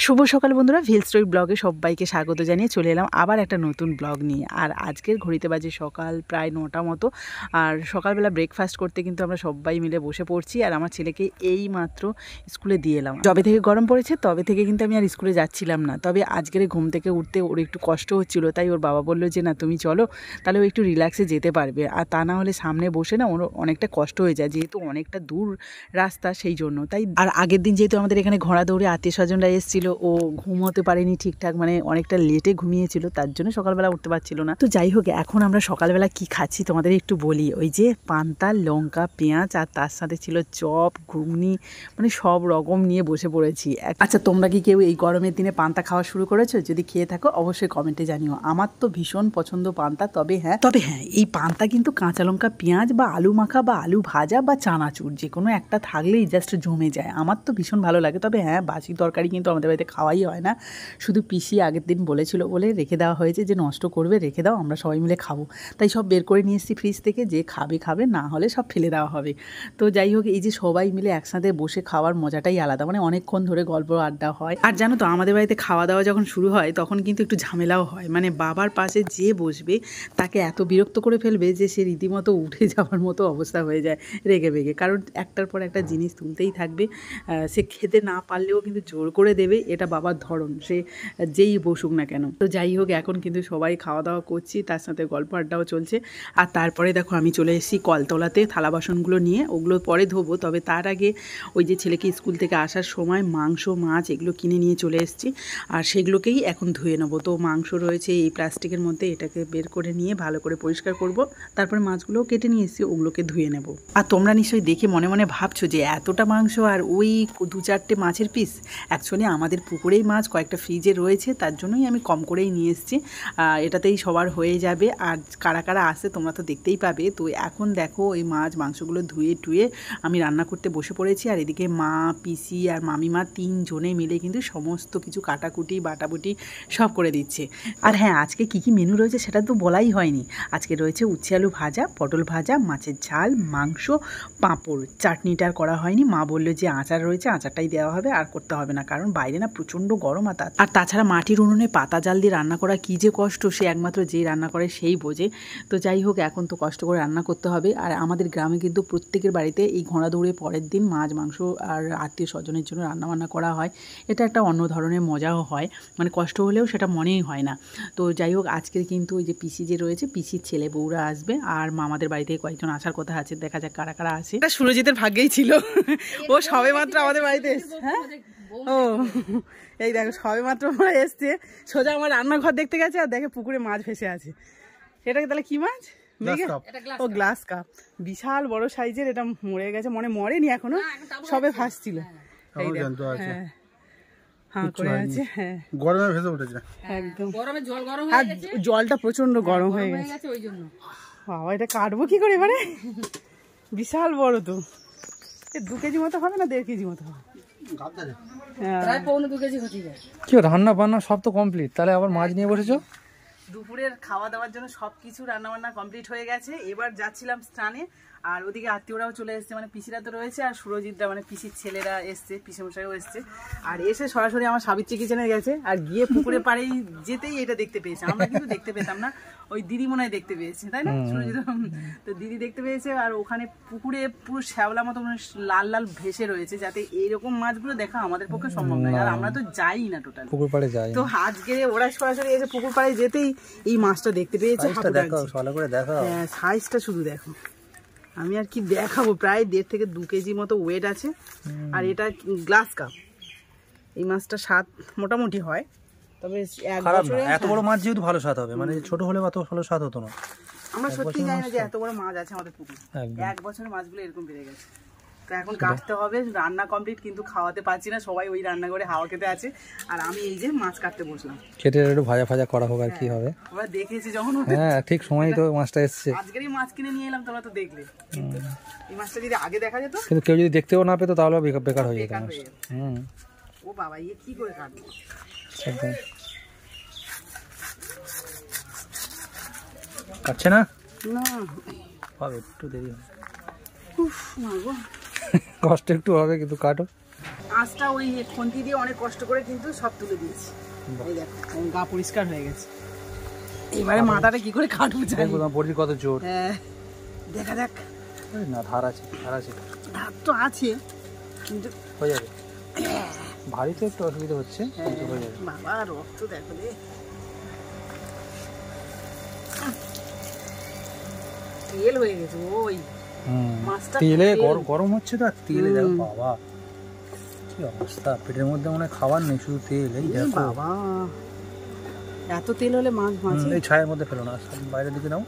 শুভ সকাল বন্ধুরা, ভিল স্টোরি ব্লগে সবাইকে স্বাগত জানিয়ে চলে এলাম আবার একটা নতুন ব্লগ নিয়ে। আর আজকের ঘড়িতে বাজে সকাল প্রায় 9টা মতো। আর সকালবেলা ব্রেকফাস্ট করতে কিন্তু আমরা সবাই মিলে বসে পড়ছি। আর আমার ছেলেকে এই মাত্র স্কুলে দিয়ে এলাম। যবে থেকে গরম পড়েছে তবে থেকে কিন্তু আমি আর স্কুলে যাচ্ছিলাম না। তবে আজকের ঘুম থেকে উঠতে ওর একটু কষ্ট হচ্ছিল, তাই ওর বাবা বললো যে না তুমি চলো, তাহলে ও একটু রিল্যাক্সে যেতে পারবে। আর তা না হলে সামনে বসে না ওর অনেকটা কষ্ট হয়ে যায়, যেহেতু অনেকটা দূর রাস্তা সেই জন্য। তাই আর আগের দিন যেহেতু আমাদের এখানে ঘোড়া দৌড়ে আত্মীয় স্বজনরা এসেছিল, ও ঘুমোতে পারেনি ঠিকঠাক, মানে অনেকটা লেটে ঘুমিয়েছিল, তার জন্য সকালবেলা উঠতে পারছিল না। তো যাই হোক, এখন আমরা সকালবেলা কি খাচ্ছি তোমাদের একটু বলি। ওই যে পান্তা, লঙ্কা, পেঁয়াজ, আর তার সাথে ছিল চপ, ঘুগনি, মানে সব রকম নিয়ে বসে পড়েছি। আচ্ছা, তোমরা কি কেউ এই গরমের দিনে পান্তা খাওয়া শুরু করেছো? যদি খেয়ে থাকো অবশ্যই কমেন্টে জানিও। আমার তো ভীষণ পছন্দ পান্তা। তবে হ্যাঁ এই পান্তা কিন্তু কাঁচা লঙ্কা, পেঁয়াজ বা আলু মাখা বা আলু ভাজা বা চানাচুর যে কোনো একটা থাকলেই জাস্ট জমে যায়। আমার তো ভীষণ ভালো লাগে। তবে হ্যাঁ, বাসি তরকারি কিন্তু আমাদের বাড়িতে খাওয়াই হয় না। শুধু পিসি আগের দিন বলেছিল বলে রেখে দেওয়া হয়েছে, যে নষ্ট করবে রেখে দাও, আমরা সবাই মিলে খাবো। তাই সব বের করে নিয়ে এসেছি ফ্রিজ থেকে, যে খাবে খাবে, না হলে সব ফেলে দেওয়া হবে। তো যাই হোক, এই যে সবাই মিলে একসাথে বসে খাওয়ার মজাটাই আলাদা, মানে অনেকক্ষণ ধরে গল্প আড্ডা হয়। আর জানো তো, আমাদের বাড়িতে খাওয়া দাওয়া যখন শুরু হয় তখন কিন্তু একটু ঝামেলাও হয়। মানে বাবার পাশে যে বসবে তাকে এত বিরক্ত করে ফেলবে যে সে রীতিমতো উঠে যাওয়ার মতো অবস্থা হয়ে যায় রেগে বেগে। কারণ একটার পর একটা জিনিস তুলতেই থাকবে। সে খেতে না পারলেও কিন্তু জোর করে দেবে, এটা বাবার ধরন, সে যেই বসুক না কেন। তো যাই হোক, এখন কিন্তু সবাই খাওয়া দাওয়া করছি, তার সাথে গল্প আড্ডাও চলছে। আর তারপরে দেখো আমি চলে এসেছি কলতলাতে থালা বাসনগুলো নিয়ে, ওগুলো পরে ধোবো। তবে তার আগে ওই যে ছেলেকে স্কুল থেকে আসার সময় মাংস, মাছ এগুলো কিনে নিয়ে চলে এসেছি, আর সেগুলোকেই এখন ধুয়ে নেবো। তো মাংস রয়েছে এই প্লাস্টিকের মধ্যে, এটাকে বের করে নিয়ে ভালো করে পরিষ্কার করব। তারপরে মাছগুলোও কেটে নিয়ে এসেছি, ওগুলোকে ধুয়ে নেব। আর তোমরা নিশ্চয়ই দেখে মনে মনে ভাবছো যে এতটা মাংস আর ওই 2-4টে মাছের পিস। অ্যাকচুয়ালি আমাদের পুকুরেই মাছ কয়েকটা ফ্রিজে রয়েছে, তার জন্যই আমি কম করেই নিয়ে এসেছি। এটাতেই সবার হয়ে যাবে। আর কারা কারা আসে তোমরা তো দেখতেই পাবে। তো এখন দেখো ওই মাছ মাংসগুলো ধুয়ে টুয়ে আমি রান্না করতে বসে পড়েছি। আর এদিকে মা, পিসি আর মামিমা 3 জনে মিলে কিন্তু সমস্ত কিছু কাটাকুটি বাটাবুটি সব করে দিচ্ছে। আর হ্যাঁ, আজকে কী কী মেনু রয়েছে সেটা তো বলাই হয়নি। আজকে রয়েছে উচ্ছে আলু ভাজা, পটল ভাজা, মাছের ঝাল, মাংস, পাঁপড়। চাটনিটার করা হয়নি, মা বললো যে আচার রয়েছে, আচারটাই দেওয়া হবে, আর করতে হবে না, কারণ বাইরে না প্রচণ্ড গরম। আর তাছাড়া মাটির উনুনে পাতা জাল দিয়ে রান্না করা কী যে কষ্ট, সে একমাত্র যেই রান্না করে সেই বোঝে। তো যাই হোক, এখন তো কষ্ট করে রান্না করতে হবে। আর আমাদের গ্রামে কিন্তু প্রত্যেকের বাড়িতে এই ঘোড়া দৌড়ে পরের দিন মাছ মাংস আর আত্মীয় স্বজনের জন্য রান্নাবান্না করা হয়। এটা একটা অন্য ধরনের মজাও হয়, মানে কষ্ট হলেও সেটা মনেই হয় না। তো যাই হোক, আজকের কিন্তু ওই যে পিসি যে রয়েছে, পিসির ছেলে বউরা আসবে, আর মামাদের বাড়ি থেকে কয়েকজন আসার কথা আছে, দেখা যাক কারা কারা আসে। এটা সুরজিতের ভাগ্যেই ছিল, ও সবে মাত্র আমাদের বাড়িতে এসছে। হ্যাঁ, ও এই দেখো সবে মাত্র আমরা এসছে, সোজা আমার রান্নাঘর দেখতে গেছে, আর দেখে পুকুরে মাছ ভেসে আছে। এটাকে তাহলে কি মাছ? ও গ্লাস কাপ, বিশাল বড় সাইজের। এটা মরে গেছে, মরেনি এখনো, সবে ভাসছিল। জলটা প্রচন্ড গরম হয়ে গেছে ওই জন্য। বাবা, এটা কাটবো কি করে এবারে? বিশাল বড় তো, 2 কেজি মতো হবে না 1.5 কেজি মতো হবে। কি রান্না বান্না সব তো কমপ্লিট, তাহলে আবার মাছ নিয়ে বসেছো? দুপুরের খাওয়া দাওয়ার জন্য সবকিছু রান্না বান্না কমপ্লিট হয়ে গেছে। এবার যাচ্ছিলাম স্নানে, আর ওদিকে আত্মীয়রাও চলে এসছে, মানে পিসিরা তো রয়েছে, আর সুরজিৎরা মানে পিসির ছেলেরা এসছে, পিসেমশাইও এসছে। আর এসে সরাসরি আমার সাবিত্রী কিচেনে গেছে, আর গিয়ে পুকুরে পাড়েই যেতেই এটা দেখতে পেয়েছে। আমরা কিন্তু দেখতে পেতাম না, ওই দিদি মনে হয় দেখতে পেয়েছে, তাই না সুরজিৎ? তো দিদি দেখতে পেয়েছে, আর ওখানে পুকুরে পুরো শ্যাওলা মতো লাল লাল ভেসে রয়েছে, যাতে এইরকম মাছগুলো দেখা আমাদের পক্ষে সম্ভব নয়, আর আমরা তো যাই না টোটাল পুকুর পাড়ে যাই। তো আজকে ওরা সরাসরি এসে পুকুর পাড়ে যেতেই এই মাছটা দেখতে পেয়েছে। হ্যাঁ, সাইজটা শুধু দেখো, আমি আর কি দেখাবো, প্রায় 1.5 থেকে 2 কেজি মতো ওয়েট আছে। আর এটা গ্লাস কাপ। এই মাছটা স্বাদ মোটামুটি হয়, তবে এত বড় মাছ যেহেতু ভালো স্বাদ হবে, মানে ছোট হলে অত ভালো স্বাদ হতো না। আমরা সত্যি জানি না যে এত বড় মাছ আছে আমাদের পুকুরে। 1 বছরের মাছগুলো এরকম বেড়ে গেছে। তো এখন কাটতে হবে, রান্না কমপ্লিট, কিন্তু খাওয়াতে পারছি না, সবাই ওই রান্না করে হাওয়া খেতে আছে, আর আমি এই যে মাছ কাটতে বসলাম। কেটে একটু ভাজা ভাজা করা হোক, আর কি হবে। ওরা দেখেছি যখন, হ্যাঁ ঠিক সময় তো মাছটা এসছে। আজকেরই মাছ কিনে নিয়ে এলাম, তোমরা তো দেখলে। এই মাছটা যদি আগে দেখা যেত, কিন্তু কেউ যদি দেখতেও না পেতো তাহলে বেকার হয়ে যেত। ও বাবা, ইয়ে কি করে কাটবো? কাটছে না, না হবে একটু দেরি হবে, কষ্ট একটু হবে, কিন্তু কাটো। আঁচটা ওই খুন্তি দিয়ে অনেক কষ্ট করে কিন্তু সব তুলে দিয়েছি। এই দেখো গা পরিষ্কার হয়ে গেছে। এবারে মাথাটা কি করে কাটবো জানি। বড়ির কত জোর। হ্যাঁ দেখা যাক। না ধার আছে ধার তো আছে কিন্তু হয়ে যাবে। ভারী তো একটু অসুবিধা হচ্ছে কিন্তু হয়ে যাবে। বাবা রক্ত দেখো রে। তেল হয়ে গেছে ওই মাছটা তেলে গরম হচ্ছে তো, আর তেলে দেখো বাবা কি অবস্থা। পেটের মধ্যে মনে হয় খাবার নেই, শুধু তেল। এই দেখো বাবা এত তেল হলে মাছ এই ছায়ের মধ্যে ফেলো না, বাইরের দিকে নাও।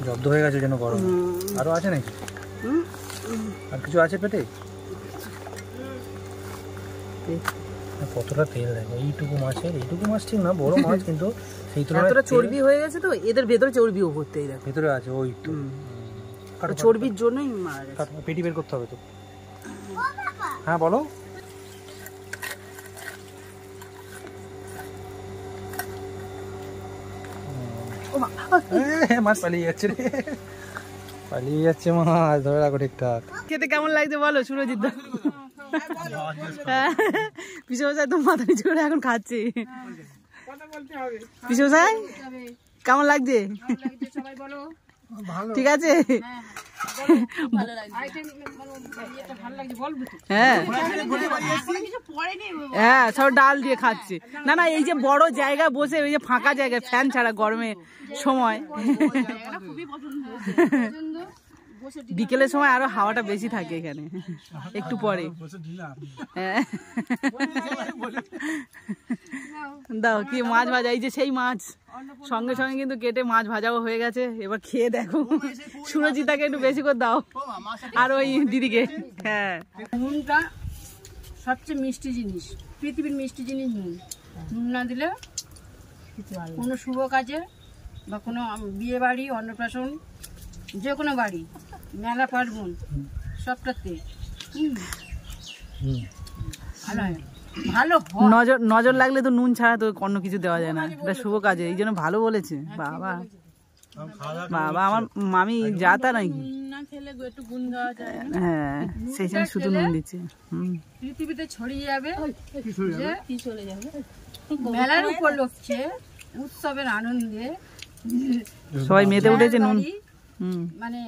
জব্দ হয়ে গেছে যেন গরম। আরো আছে নাকি? আর কিছু আছে পেটে? কতটা তেল দেখো এইটুকু মাছের। এইটুকু মাছ ঠিক না, বড় মাছ কিন্তু সেই তুলনায় এতটা চর্বি হয়ে গেছে তো এদের ভেতরে চর্বিও ভর্তি। এই দেখো ভেতরে আছে ওই একটু চর্বির জন্যই মারা গেছে। পেটি বের করতে হবে তো। হ্যাঁ বলো। মাছ পালিয়ে যাচ্ছে রে, পালিয়ে যাচ্ছে মাছ। ধরে রাখো ঠিকঠাক। খেতে কেমন লাগছে বলো সুরজিৎ দা? পিসমশাই তো মাথা নিচু করে এখন খাচ্ছি। পিসমশাই কেমন লাগছে? ঠিক আছে। হ্যাঁ হ্যাঁ সব ডাল দিয়ে খাচ্ছে। না না এই যে বড় জায়গা বসে, ওই যে ফাঁকা জায়গায় ফ্যান ছাড়া গরমের সময়, বিকেলের সময় আরো হাওয়াটা বেশি থাকে এখানে একটু পরে। দাও কি মাছ ভাজা, এই যে সেই মাছ সঙ্গে সঙ্গে কিন্তু কেটে মাছ ভাজাও হয়ে গেছে। এবার খেয়ে দেখো। সুরজিতাকে একটু বেশি করে দাও আর ওই দিদিকে। হ্যাঁ নুনটা সবচেয়ে মিষ্টি জিনিস, পৃথিবীর মিষ্টি জিনিস নুন। নুন না দিলে কোনো শুভ কাজে বা কোনো বিয়ে বাড়ি, অন্নপ্রাশন, যে কোনো বাড়ি, মেলা পার্বণ সবটাতে ভালো হয়। নজর লাগলে তো নুন ছাড়া তো অন্য কিছু দেওয়া যায় না, এটা শুভ কাজে। এই জন্য ভালো বলেছে। বাবা বাবা আমার মামি যা তা নাকি। হ্যাঁ সেই জন্য শুধু নুন দিচ্ছে। পৃথিবীতে ছড়িয়ে যাবে, মেলার উপলক্ষে উৎসবের আনন্দে সবাই মেতে উঠেছে নুন। মানে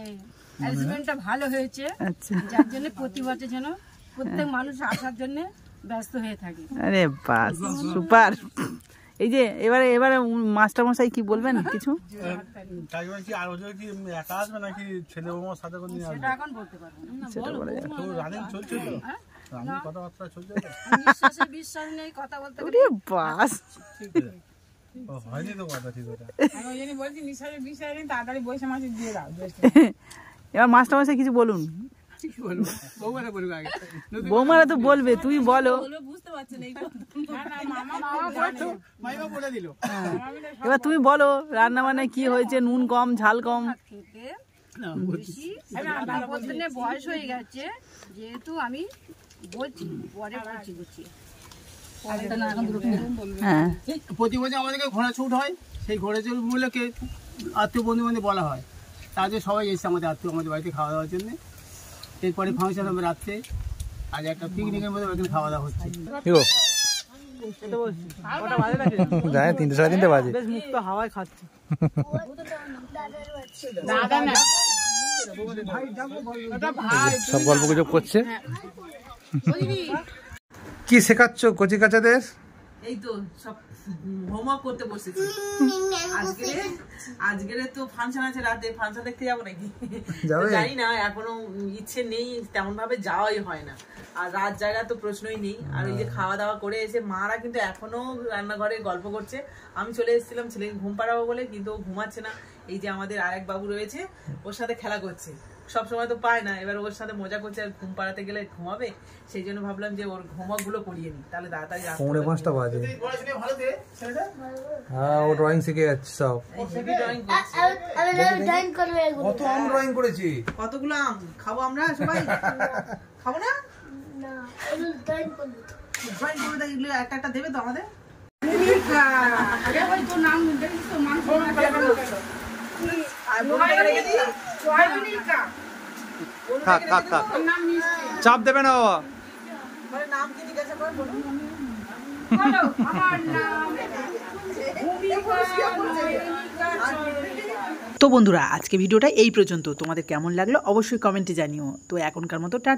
অ্যারেঞ্জমেন্টটা ভালো হয়েছে। আচ্ছা যার জন্য প্রতি বছর যেন প্রত্যেক মানুষ আসার জন্য ব্যস্ত হয়ে থাকে। আরে বাস সুপার। এই যে এবারে মাস্টার মশাই কি বলবেন কিছু? সেটা এখন বলতে পারবো না। বিশ্বাস নেই, কথা বলতে বাস এবার মাস্টার মশাই কিছু বলুন। বৌমারা তো বলবে, তুই বলো। এবার তুমি বলো রান্না বান্নায় কি হয়েছে, নুন কম ঝাল কম। বয়স হয়ে গেছে যেহেতু আমি বলছি, পরে বলছি। প্রতি বছর আমাদেরকে ঘোড়া ছুট হয়, সেই ঘোড়া ছুট গুলোকে আত্মীয় বন্ধু বান্ধব বলা হয়। তাদের সবাই এসছে আমাদের আত্মীয় আমাদের বাড়িতে খাওয়া দাওয়ার জন্য। এরপরে ফাংশন হবে রাত্রে, আজ একটা পিকনিকের মধ্যে ওইখানে খাওয়া দাওয়া হচ্ছে। 3টে 3:30 বাজে। বেশ মুক্ত হাওয়ায় খাচ্ছে। সব গল্প গুজব করছে। কি শেখাচ্ছ কচি কাচাদের? এই তো সব হোমওয়ার্ক করতে বসেছি। আজকে তো ফাংশন আছে রাতে, ফাংশন দেখতে যাবো নাকি জানি না, এখনো ইচ্ছে নেই, তেমন ভাবে যাওয়াই হয় না। আর রাত জায়গা তো প্রশ্নই নেই। আর এই যে খাওয়া দাওয়া করে এসে মারা কিন্তু এখনো রান্নাঘরে গল্প করছে। আমি চলে এসেছিলাম ছেলেকে ঘুম পাড়াবো বলে, কিন্তু ও ঘুমাচ্ছে না। এই যে আমাদের আরেক বাবু রয়েছে, ওর সাথে খেলা করছে। সবসময় তো পায় না, এবার ওর সাথে মজা করছে। আর ঘুম পাড়াতে গেলে ঘুমাবে, সেই জন্য ভাবলাম যে ওর হোমওয়ার্ক গুলো করিয়ে নি, তাহলে তাড়াতাড়ি 5:30 বাজে। হ্যাঁ ও ড্রয়িং শিখে যাচ্ছে সব। কত আম ড্রয়িং করেছি। কতগুলো আম খাবো আমরা সবাই? খাবো না, ড্রয়িং করে এগুলো একটা একটা দেবে তো আমাদের। থাক চাপ দেবে না বাবা। বলো, আমার নাম ভূমিকা তো বন্ধুরা আজকে ভিডিওটা এই পর্যন্ত, তোমাদের কেমন লাগলো অবশ্যই কমেন্টে জানিও। তো এখনকার মতো টাটা।